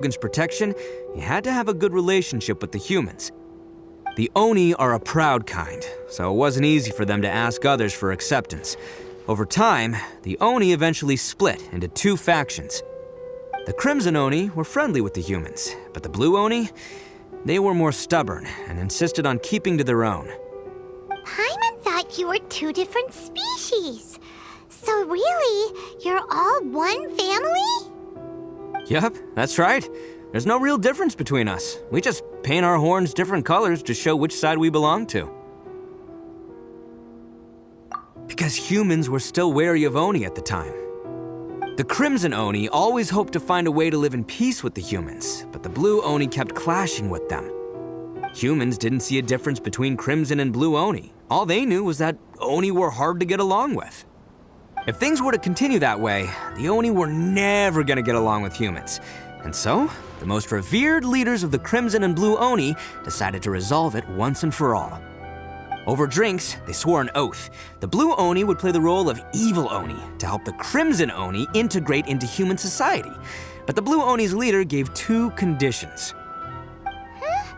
Shogun's protection, you had to have a good relationship with the humans. The Oni are a proud kind, so it wasn't easy for them to ask others for acceptance. Over time, the Oni eventually split into two factions. The Crimson Oni were friendly with the humans, but the Blue Oni, they were more stubborn and insisted on keeping to their own. Paimon thought you were two different species. So really, you're all one family? Yep, that's right. There's no real difference between us. We just paint our horns different colors to show which side we belong to. Because humans were still wary of Oni at the time. The Crimson Oni always hoped to find a way to live in peace with the humans, but the Blue Oni kept clashing with them. Humans didn't see a difference between Crimson and Blue Oni. All they knew was that Oni were hard to get along with. If things were to continue that way, the Oni were never gonna get along with humans. And so, the most revered leaders of the Crimson and Blue Oni decided to resolve it once and for all. Over drinks, they swore an oath. The Blue Oni would play the role of evil Oni to help the Crimson Oni integrate into human society. But the Blue Oni's leader gave two conditions. Huh?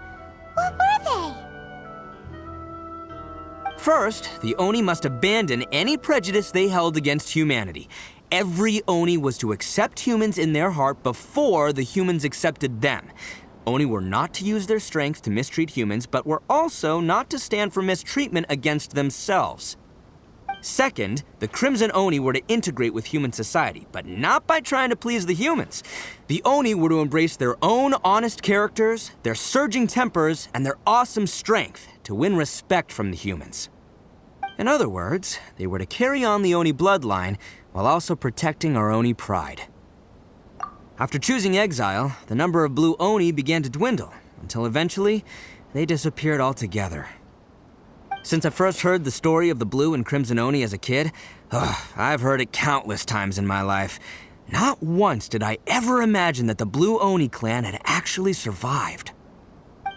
What were they? First, the Oni must abandon any prejudice they held against humanity. Every Oni was to accept humans in their heart before the humans accepted them. Oni were not to use their strength to mistreat humans, but were also not to stand for mistreatment against themselves. Second, the Crimson Oni were to integrate with human society, but not by trying to please the humans. The Oni were to embrace their own honest characters, their surging tempers, and their awesome strength to win respect from the humans. In other words, they were to carry on the Oni bloodline while also protecting our Oni pride. After choosing exile, the number of Blue Oni began to dwindle, until eventually, they disappeared altogether. Since I first heard the story of the Blue and Crimson Oni as a kid, I've heard it countless times in my life. Not once did I ever imagine that the Blue Oni clan had actually survived.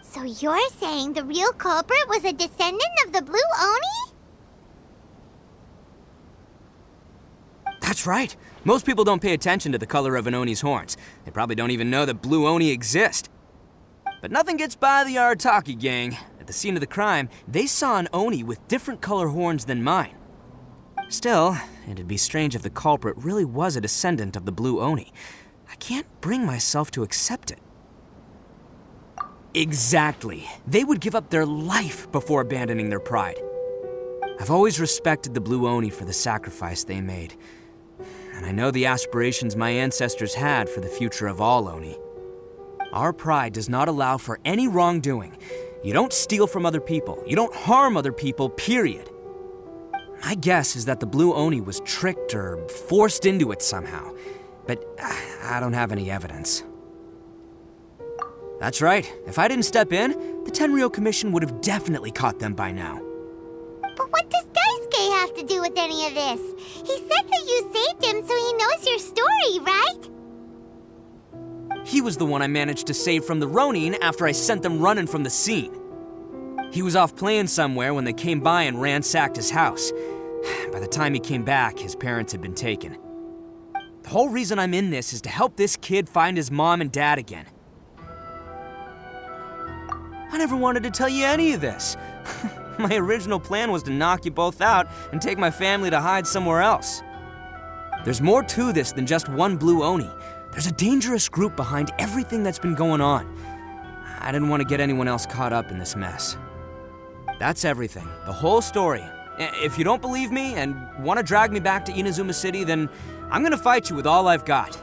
So you're saying the real culprit was a descendant of the Blue Oni? That's right. Most people don't pay attention to the color of an Oni's horns. They probably don't even know that Blue Oni exist. But nothing gets by the Arataki gang. At the scene of the crime, they saw an Oni with different color horns than mine. Still, it'd be strange if the culprit really was a descendant of the Blue Oni. I can't bring myself to accept it. Exactly. They would give up their life before abandoning their pride. I've always respected the Blue Oni for the sacrifice they made. And I know the aspirations my ancestors had for the future of all Oni. Our pride does not allow for any wrongdoing. You don't steal from other people. You don't harm other people, period. My guess is that the Blue Oni was tricked or forced into it somehow. But I don't have any evidence. That's right. If I didn't step in, the Tenryou Commission would have definitely caught them by now. But what does Daisuke have to do with any of this? He said that you saved him so he knows your story, right? He was the one I managed to save from the Ronin after I sent them running from the scene. He was off playing somewhere when they came by and ransacked his house. By the time he came back, his parents had been taken. The whole reason I'm in this is to help this kid find his mom and dad again. I never wanted to tell you any of this. My original plan was to knock you both out and take my family to hide somewhere else. There's more to this than just one Blue Oni. There's a dangerous group behind everything that's been going on. I didn't want to get anyone else caught up in this mess. That's everything, the whole story. If you don't believe me and want to drag me back to Inazuma City, then I'm gonna fight you with all I've got.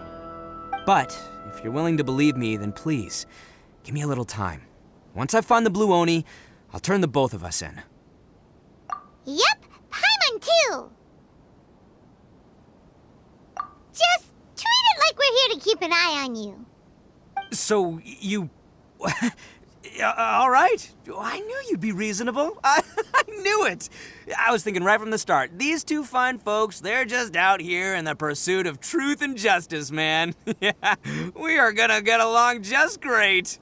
But if you're willing to believe me, then please, give me a little time. Once I find the Blue Oni, I'll turn the both of us in. Yep, Paimon too! Just treat it like we're here to keep an eye on you. So, you... all right. I knew you'd be reasonable. I knew it. I was thinking right from the start, these two fine folks, they're just out here in the pursuit of truth and justice, man. Yeah, we are gonna get along just great.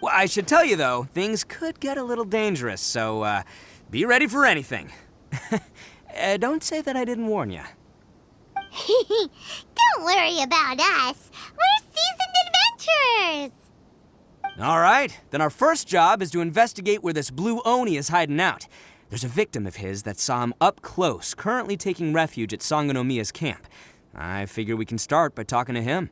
Well, I should tell you, though, things could get a little dangerous, so be ready for anything. Don't say that I didn't warn you. Don't worry about us. We're seasoned adventurers! All right, then our first job is to investigate where this blue Oni is hiding out. There's a victim of his that saw him up close, currently taking refuge at Sangonomiya's camp. I figure we can start by talking to him.